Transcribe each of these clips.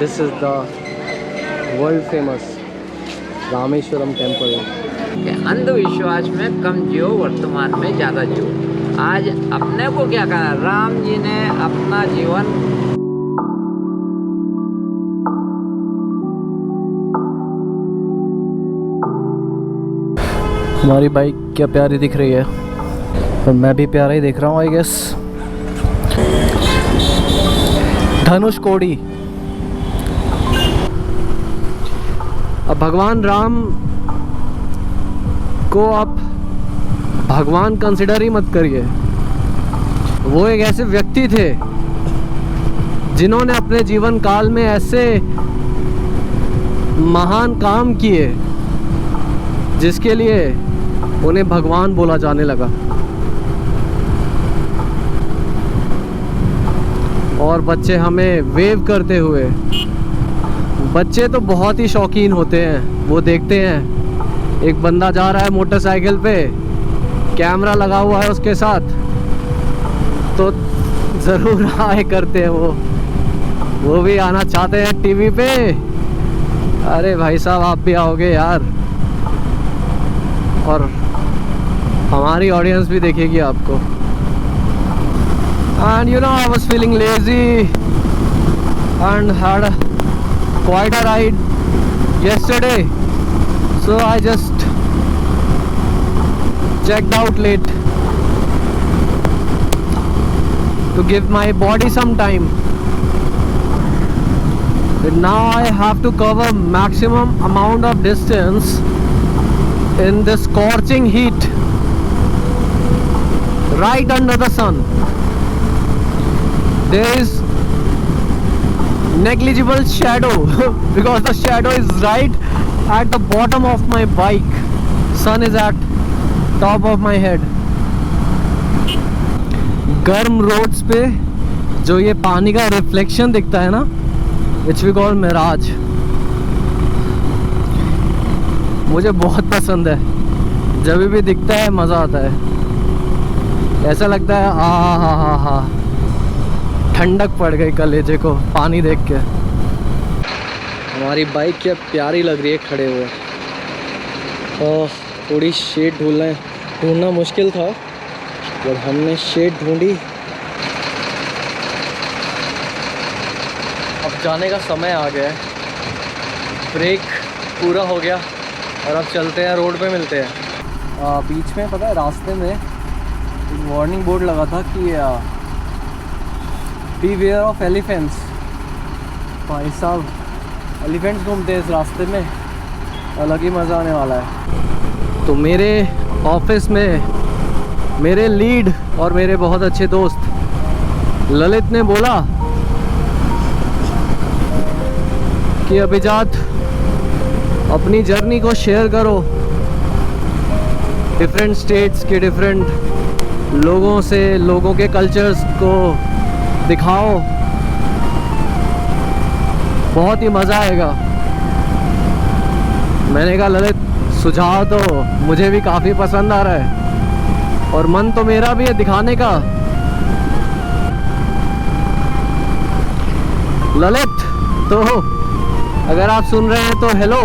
This is the world famous Rameswaram temple. अंधविश्वास में कम जियो, वर्तमान में ज़्यादा जियो। आज अपने को क्या कहा, राम जी ने अपना जीवन हमारी बाइक क्या प्यारी दिख रही है और मैं भी प्यारा ही दिख रहा हूँ आई गेस। धनुष कोडी। अब भगवान राम को आप भगवान कंसिडर ही मत करिए। वो एक ऐसे व्यक्ति थे जिन्होंने अपने जीवन काल में ऐसे महान काम किए जिसके लिए उन्हें भगवान बोला जाने लगा। और बच्चे हमें वेव करते हुए, बच्चे तो बहुत ही शौकीन होते हैं। वो देखते हैं एक बंदा जा रहा है मोटरसाइकिल पे, कैमरा लगा हुआ है उसके साथ, तो ज़रूर हाय करते हैं। वो भी आना चाहते हैं टीवी पे। अरे भाई साहब आप भी आओगे यार, और हमारी ऑडियंस भी देखेगी आपको। And you know, I was feeling lazy and had quite a ride yesterday, so I just checked out late to give my body some time. And now I have to cover maximum amount of distance in this scorching heat right under the sun. There is negligible shadow because the shadow is right at the bottom of my bike. Sun is at top of my head. गर्म roads पे जो ये पानी का reflection दिखता है ना, which we call Miraj, मुझे बहुत पसंद है। जब भी दिखता है मज़ा आता है। ऐसा लगता है हा, ठंडक पड़ गई कलेजे को पानी देख के। हमारी बाइक क्या प्यारी लग रही है खड़े हुए। और थोड़ी शेड ढूंढना मुश्किल था, जब हमने शेड ढूंढी। अब जाने का समय आ गया है, ब्रेक पूरा हो गया और अब चलते हैं, रोड पे मिलते हैं। बीच में पता है रास्ते में एक वार्निंग बोर्ड लगा था कि बीवेयर ऑफ एलिफेंट्स। भाई साहब एलिफेंट्स घूमते हैं इस रास्ते में, अलग ही मज़ा आने वाला है। तो मेरे ऑफिस में मेरे लीड और मेरे बहुत अच्छे दोस्त ललित ने बोला कि अभिजात अपनी जर्नी को शेयर करो, डिफरेंट स्टेट्स के डिफरेंट लोगों से, लोगों के कल्चर्स को दिखाओ, बहुत ही मज़ा आएगा। मैंने कहा ललित सुझाव तो मुझे भी काफ़ी पसंद आ रहा है और मन तो मेरा भी है दिखाने का। ललित तो अगर आप सुन रहे हैं तो हेलो।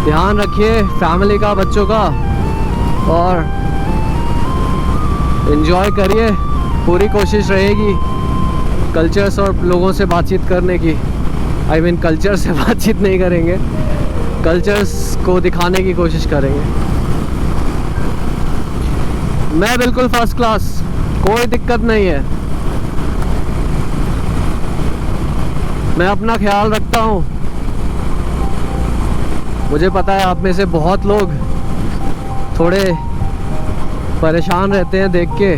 ध्यान रखिए फैमिली का, बच्चों का, और एंजॉय करिए। पूरी कोशिश रहेगी कल्चर्स और लोगों से बातचीत करने की। आई मीन कल्चर से बातचीत नहीं करेंगे, कल्चर्स को दिखाने की कोशिश करेंगे। मैं बिल्कुल फर्स्ट क्लास, कोई दिक्कत नहीं है। मैं अपना ख्याल रखता हूँ। मुझे पता है आप में से बहुत लोग थोड़े परेशान रहते हैं देख के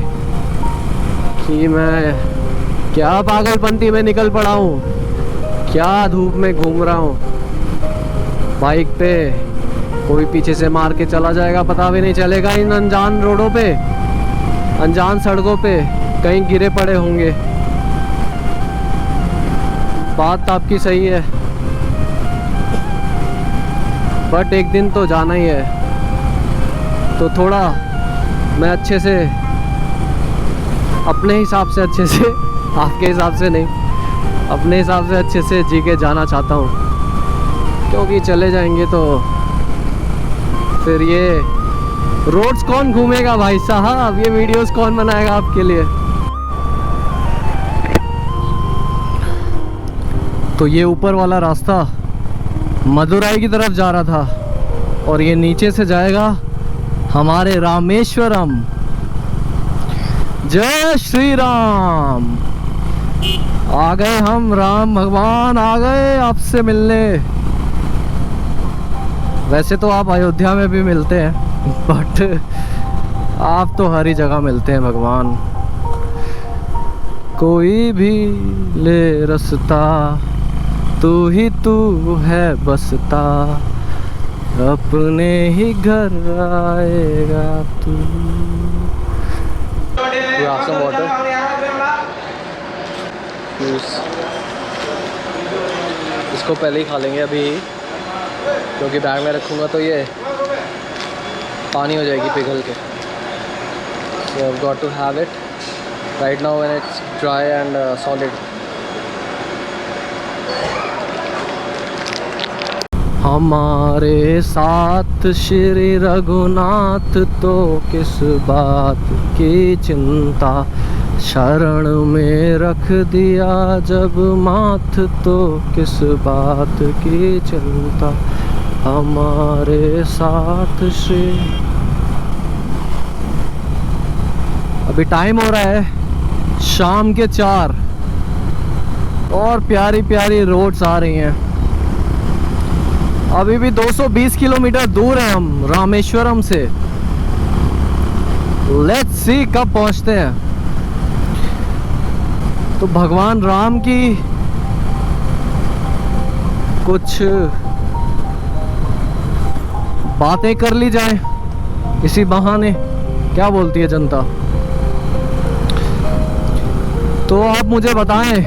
कि मैं क्या पागलपंती में निकल पड़ा हूँ, क्या धूप में घूम रहा हूँ बाइक पे। कोई पीछे से मार के चला जाएगा, पता भी नहीं चलेगा। इन अनजान रोडों पे, अनजान सड़कों पे कहीं गिरे पड़े होंगे। बात आपकी सही है, बट एक दिन तो जाना ही है। तो थोड़ा मैं अच्छे से अपने हिसाब से अच्छे से, आपके हिसाब से नहीं, अपने हिसाब से अच्छे से जी के जाना चाहता हूँ, क्योंकि चले जाएंगे तो फिर ये रोड्स कौन घूमेगा भाई साहब, ये वीडियोस कौन बनाएगा आपके लिए। तो ये ऊपर वाला रास्ता मदुराई की तरफ जा रहा था और ये नीचे से जाएगा हमारे रामेश्वरम। जय श्री राम। आ गए हम, राम भगवान आ गए आपसे मिलने। वैसे तो आप अयोध्या में भी मिलते हैं, बट आप तो हर ही जगह मिलते हैं भगवान। कोई भी ले रास्ता, तू ही तू है बसता, अपने ही घर आएगा तू। some water. इसको पहले ही खा लेंगे अभी, क्योंकि बैग में रखूँगा तो ये पानी हो जाएगी पिघल के। So I've got to have it right now when it's dry and solid. हमारे साथ श्री रघुनाथ तो किस बात की चिंता, शरण में रख दिया जब माथ तो किस बात की चिंता, हमारे साथ श्री। अभी टाइम हो रहा है शाम के 4 और प्यारी प्यारी रोड्स आ रही हैं। अभी भी 220 किलोमीटर दूर है हम रामेश्वरम से। लेट्स सी कब पहुंचते हैं। तो भगवान राम की कुछ बातें कर ली जाए इसी बहाने, क्या बोलती है जनता। तो आप मुझे बताएं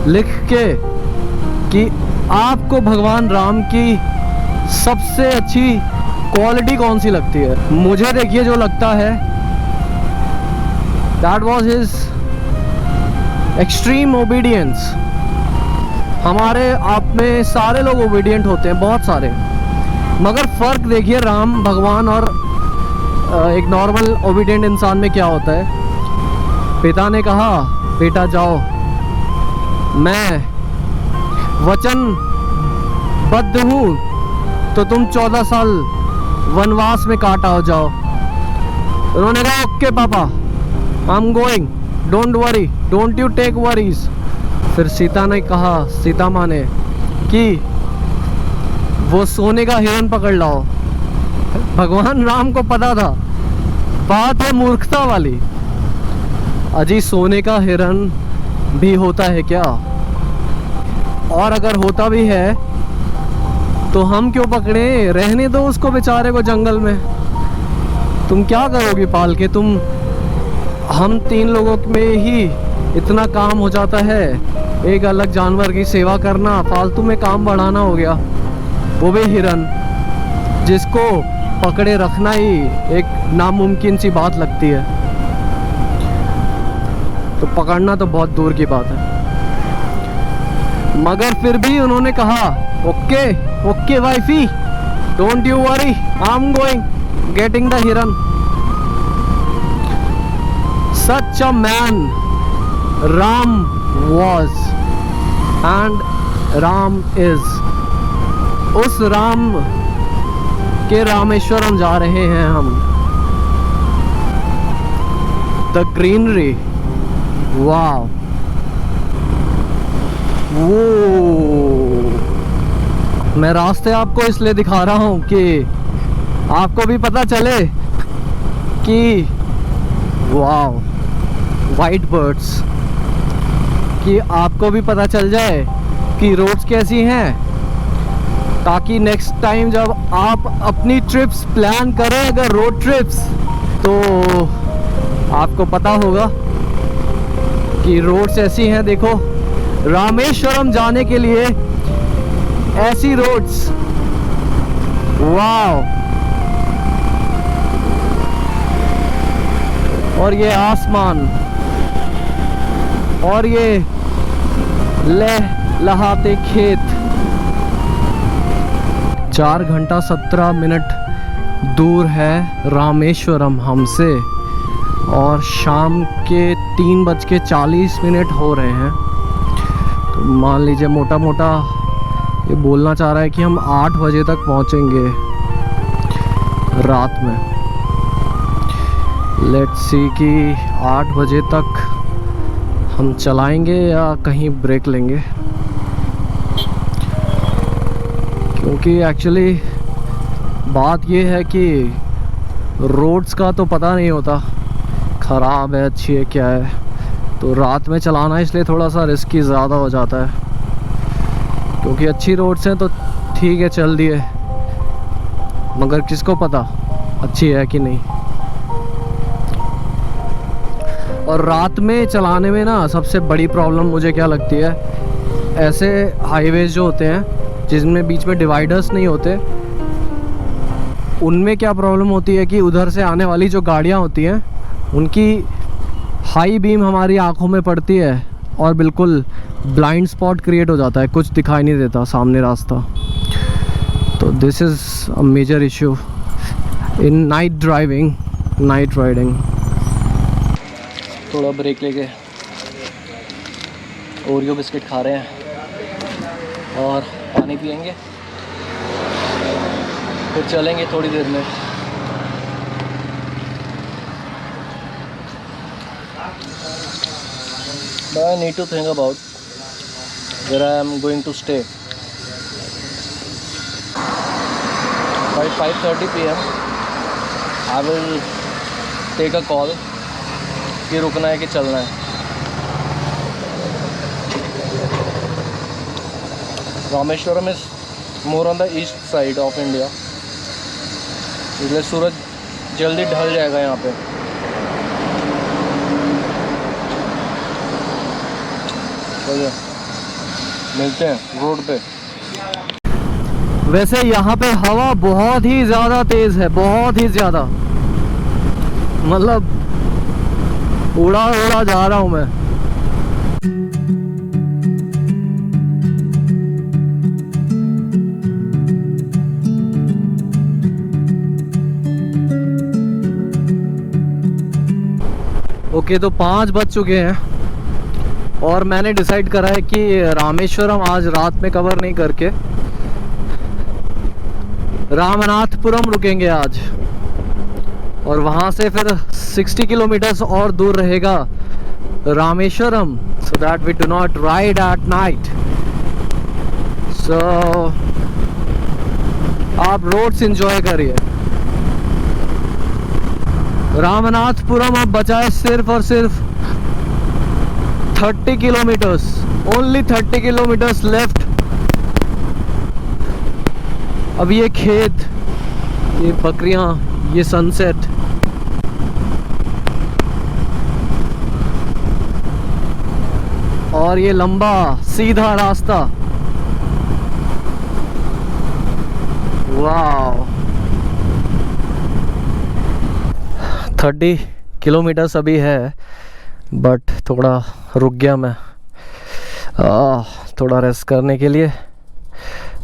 लिख के कि आपको भगवान राम की सबसे अच्छी क्वालिटी कौन सी लगती है। मुझे देखिए जो लगता है, that was his extreme obedience. हमारे आप में सारे लोग ओबीडियंट होते हैं, बहुत सारे, मगर फ़र्क देखिए राम भगवान और एक नॉर्मल ओबीडियंट इंसान में क्या होता है। पिता ने कहा बेटा जाओ, मैं वचनबद्ध हूँ तो तुम 14 साल वनवास में काटा हो जाओ। उन्होंने कहा ओके पापा, I am going, don't worry, don't you take worries. फिर सीता ने कहा, सीता माँ ने, कि वो सोने का हिरण पकड़ लाओ। भगवान राम को पता था बात है मूर्खता वाली। अजी सोने का हिरण भी होता है क्या? और अगर होता भी है तो हम क्यों पकड़े, रहने दो उसको बेचारे को जंगल में। तुम क्या करोगे पाल के? तुम हम 3 लोगों में ही इतना काम हो जाता है, एक अलग जानवर की सेवा करना फालतू में काम बढ़ाना हो गया, वो भी हिरन, जिसको पकड़े रखना ही एक नामुमकिन सी बात लगती है। तो पकड़ना तो बहुत दूर की बात है। मगर फिर भी उन्होंने कहा okay okay wifey, don't you worry, I am going getting the हिरन। Such a man Ram was and Ram is। उस राम के रामेश्वरम जा रहे हैं हम। द ग्रीनरी, वाव, वो मैं रास्ते आपको इसलिए दिखा रहा हूँ कि आपको भी पता चले कि वाव वाइट बर्ड्स, कि आपको भी पता चल जाए कि रोड्स कैसी हैं, ताकि नेक्स्ट टाइम जब आप अपनी ट्रिप्स प्लान करें, अगर रोड ट्रिप्स, तो आपको पता होगा कि रोड्स ऐसी हैं। देखो रामेश्वरम जाने के लिए ऐसी रोड्स, वाव। और ये आसमान और ये लहलहाते खेत। 4 घंटा 17 मिनट दूर है रामेश्वरम हमसे और शाम के 3:40 हो रहे हैं। तो मान लीजिए मोटा मोटा ये बोलना चाह रहा है कि हम 8 बजे तक पहुंचेंगे रात में। लेट्स सी कि 8 बजे तक हम चलाएंगे या कहीं ब्रेक लेंगे, क्योंकि एक्चुअली बात ये है कि रोड्स का तो पता नहीं होता, ख़राब है अच्छी है क्या है। तो रात में चलाना इसलिए थोड़ा सा रिस्की ज़्यादा हो जाता है, क्योंकि अच्छी रोड्स हैं तो ठीक है चल दिए, मगर किसको पता अच्छी है कि नहीं। और रात में चलाने में ना सबसे बड़ी प्रॉब्लम मुझे क्या लगती है, ऐसे हाईवेज जो होते हैं जिनमें बीच में डिवाइडर्स नहीं होते, उनमें क्या प्रॉब्लम होती है कि उधर से आने वाली जो गाड़ियाँ होती हैं उनकी हाई बीम हमारी आँखों में पड़ती है और बिल्कुल ब्लाइंड स्पॉट क्रिएट हो जाता है, कुछ दिखाई नहीं देता सामने रास्ता। तो this is a major issue in night driving, night riding. थोड़ा ब्रेक लेके ओरियो बिस्किट खा रहे हैं और पानी पियेंगे, फिर चलेंगे थोड़ी देर में। But I need to think about where I am going to stay. By 5:30 PM I will take a call कि रुकना है कि चलना है। Rameswaram is more on the east side of India, इसलिए सूरज जल्दी ढल जाएगा यहाँ पे। मिलते हैं रोड पे। वैसे यहाँ पे हवा बहुत ही ज़्यादा तेज़ है, बहुत ही ज़्यादा, मतलब उड़ा उड़ा जा रहा हूँ मैं। ओके, तो 5 बज चुके हैं और मैंने डिसाइड करा है कि रामेश्वरम आज रात में कवर नहीं करके रामनाथपुरम रुकेंगे आज, और वहाँ से फिर 60 किलोमीटर्स और दूर रहेगा Rameswaram, so that we do not ride at night. So आप रोड्स एंजॉय करिए। रामनाथपुरम अब बचा है सिर्फ और सिर्फ 30 किलोमीटर्स, ओनली 30 किलोमीटर्स लेफ्ट। अब ये खेत, ये बकरियां, ये सनसेट, और ये लंबा सीधा रास्ता, वाह। 30 किलोमीटर्स अभी है, बट थोड़ा रुक गया मैं, थोड़ा रेस्ट करने के लिए।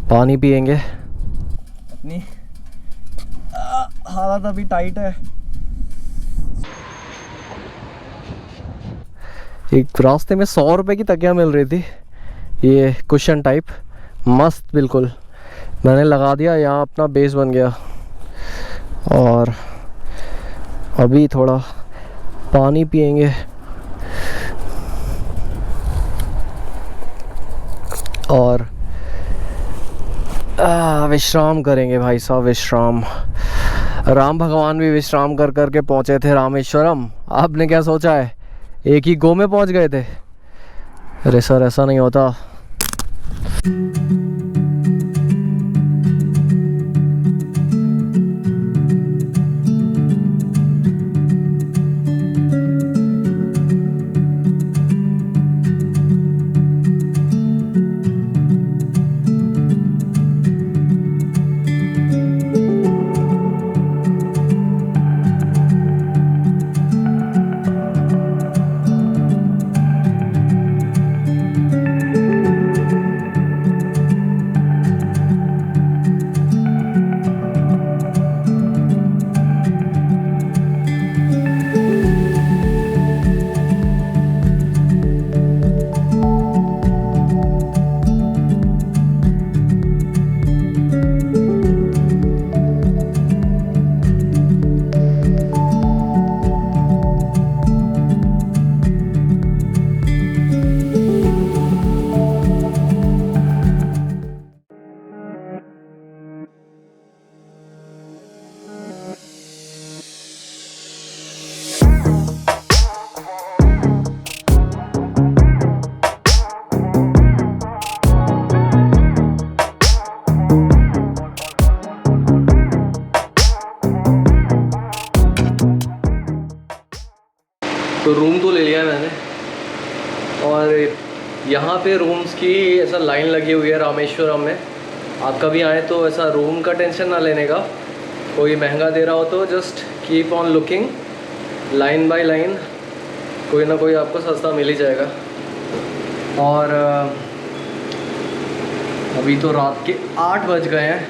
पानी पियेंगे। अपनी हालत अभी टाइट है। एक रास्ते में 100 रुपए की तकिया मिल रही थी, ये कुशन टाइप, मस्त बिल्कुल। मैंने लगा दिया, यहाँ अपना बेस बन गया। और अभी थोड़ा पानी पियेंगे और विश्राम करेंगे भाई साहब, विश्राम। राम भगवान भी विश्राम कर कर के पहुँचे थे रामेश्वरम। आपने क्या सोचा है एक ही गो में पहुँच गए थे? अरे सर, ऐसा नहीं होता। और यहाँ पे रूम्स की ऐसा लाइन लगी हुई है रामेश्वरम में। आप कभी आए तो ऐसा रूम का टेंशन ना लेने का, कोई महंगा दे रहा हो तो just keep on looking, line by line कोई ना कोई आपको सस्ता मिल ही जाएगा। और अभी तो रात के 8 बज गए हैं,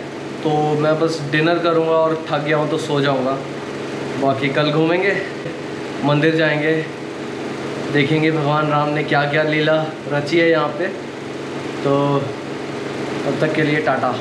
तो मैं बस डिनर करूँगा और थक गया हूँ तो सो जाऊँगा। बाकी कल घूमेंगे, मंदिर जाएंगे, देखेंगे भगवान राम ने क्या क्या लीला रची है यहाँ पे। तो तब तक के लिए टाटा।